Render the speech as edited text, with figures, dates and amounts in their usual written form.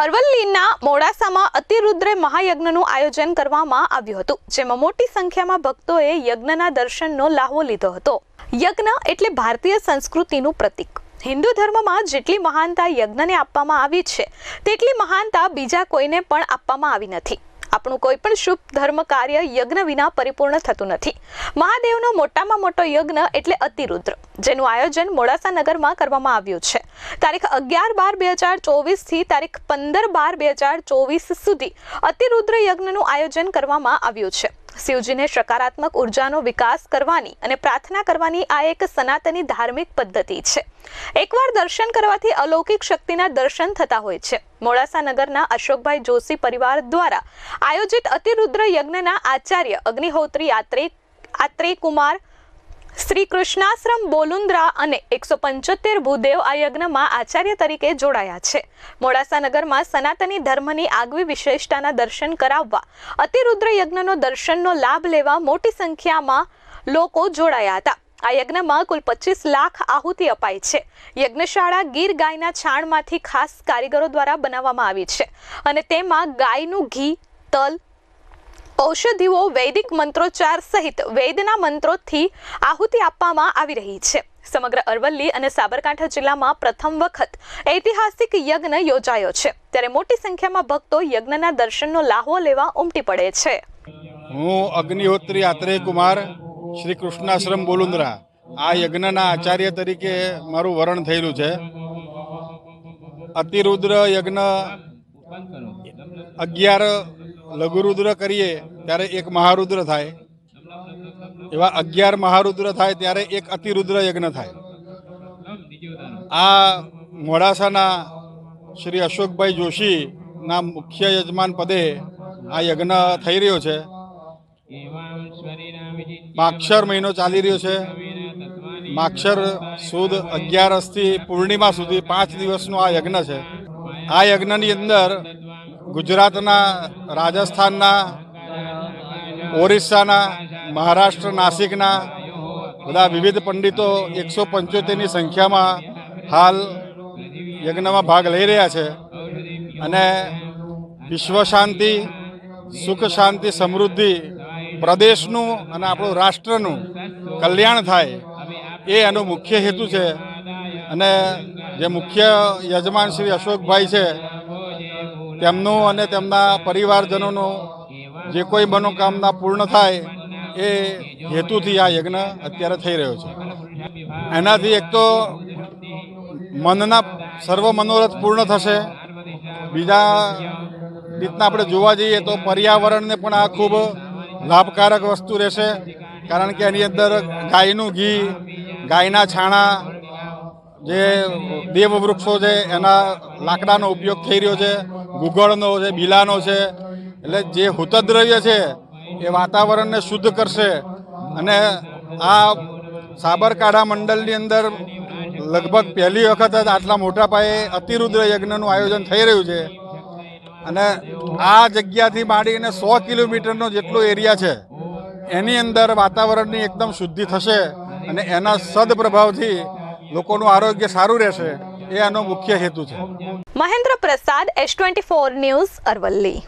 અરવલ્લીના મોડાસામાં અતિરુદ્ર મહાયજ્ઞનું આયોજન કરવામાં આવ્યું હતું, જેમાં મોટી સંખ્યામાં ભક્તોએ યજ્ઞના દર્શનનો લાહવો લીધો હતો। યજ્ઞ એટલે ભારતીય સંસ્કૃતિનું પ્રતીક। હિન્દુ ધર્મમાં જેટલી મહાનતા યજ્ઞને આપવામાં આવી છે, તેટલી મહાનતા બીજા કોઈને પણ આપવામાં આવી નથી। આપણું કોઈ પણ શુભ ધર્મ કાર્ય યજ્ઞ વિના પરિપૂર્ણ થતું નથી। મહાદેવનો મોટામાં મોટો યજ્ઞ એટલે અતિરુદ્ર, જેનું આયોજન મોડાસા નગરમાં કરવામાં આવ્યું છે। તારીખ 11/12/2024 થી તારીખ 15/12/2024 સુધી અતિરુદ્ર યજ્ઞનું આયોજન કરવામાં આવ્યું છે। શિવજીને સકારાત્મક ઉર્જાનો વિકાસ કરવાની અને પ્રાર્થના કરવાની આ એક સનાતની ધાર્મિક પદ્ધતિ છે। એકવાર દર્શન કરવાથી અલૌકિક શક્તિના દર્શન થતા હોય છે। મોડાસા નગરના અશોકભાઈ જોશી પરિવાર દ્વારા આયોજિત અતિરુદ્ર યજ્ઞના આચાર્ય અગ્નિહોત્રી આત્રેય કુમાર, શ્રી કૃષ્ણાશ્રમ બોલુન્દ્રા અને 175 ભૂદેવ આ યજ્ઞમાં આચાર્ય તરીકે જોડાયા છે। મોડાસા નગરમાં સનાતની ધર્મની આગવી વિશેષતાના દર્શન કરાવવા અતિરુદ્ર યજ્ઞનો દર્શનનો લાભ લેવા મોટી સંખ્યામાં લોકો જોડાયા હતા। આ યજ્ઞમાં કુલ 25 લાખ આહુતિ અપાઈ છે। યજ્ઞશાળા ગીર ગાયના છાણમાંથી ખાસ કારીગરો દ્વારા બનાવવામાં આવી છે અને તેમાં ગાયનું ઘી, તલ, ઔષધિઓ, વૈદિક મંત્રોચ્ચાર સહિત વેદના મંત્રોથી આહુતિ આપવામાં આવી રહી છે। સમગ્ર અરવલ્લી અને સાબરકાંઠા જિલ્લામાં પ્રથમ વખત ઐતિહાસિક યજ્ઞ યોજાયો છે, ત્યારે મોટી સંખ્યામાં ભક્તો યજ્ઞના દર્શનનો લાહવો લેવા ઉમટી પડે છે। હું અગ્નિહોત્રી આત્રેય કુમાર, શ્રી કૃષ્ણાશ્રમ બોલુન્દ્રા આ યજ્ઞના આચાર્ય તરીકે મારું વરણ થયેલું છે। અતિરુદ્ર યજ્ઞ 11 લઘુરુદ્ર કરીએ ત્યારે એક મહારુદ્ર થાય, એવા 11 મહારુદ્ર થાય ત્યારે એક અતિરુદ્ર યજ્ઞ થાય। આ મોડાસાના શ્રી અશોકભાઈ જોશીના મુખ્ય યજમાન પદે આ યજ્ઞ થઈ રહ્યો છે। માક્ષર મહિનો ચાલી રહ્યો છે। માક્ષર સુદ 11થી પૂર્ણિમા સુધી 5 દિવસનો આ યજ્ઞ છે। આ યજ્ઞની અંદર ગુજરાતના, રાજસ્થાનના, ઓરિસ્સાના, મહારાષ્ટ્ર, નાસિકના બધા વિવિધ પંડિતો 175ની સંખ્યામાં હાલ યજ્ઞમાં ભાગ લઈ રહ્યા છે અને વિશ્વ શાંતિ, સુખ શાંતિ, સમૃદ્ધિ, પ્રદેશનું અને આપણું રાષ્ટ્રનું કલ્યાણ થાય એ એનો મુખ્ય હેતુ છે। અને જે મુખ્ય યજમાન શ્રી અશોકભાઈ છે, તેમનું અને તેમના પરિવારજનોનું જે કોઈ મનોકામના પૂર્ણ થાય એ હેતુથી આ યજ્ઞ અત્યારે થઈ રહ્યો છે। એનાથી એક તો મનના સર્વ મનોરથ પૂર્ણ થશે। બીજા રીતના આપણે જોવા જઈએ તો પર્યાવરણને પણ આ ખૂબ લાભકારક વસ્તુ રહેશે, કારણ કે એની અંદર ગાયનું ઘી, ગાયના છાણા, જે દેવવૃક્ષો છે એના લાકડાનો ઉપયોગ થઈ રહ્યો છે, ગુગળનો છે, બીલાનો છે, એટલે જે હુતદ્રવ્ય છે એ વાતાવરણને શુદ્ધ કરશે। અને આ સાબરકાંઠા મંડળની અંદર લગભગ પહેલી વખત જ આટલા મોટા પાયે અતિરુદ્ર યજ્ઞનું આયોજન થઈ રહ્યું છે અને આ જગ્યાથી માંડીને 100 કિલોમીટરનો જેટલો એરિયા છે એની અંદર વાતાવરણની એકદમ શુદ્ધિ થશે અને એના સદપ્રભાવથી લોકોનું આરોગ્ય સારું રહેશે, એ આનો મુખ્ય હેતુ છે। મહેન્દ્ર પ્રસાદ, S24 ન્યૂઝ, અરવલ્લી।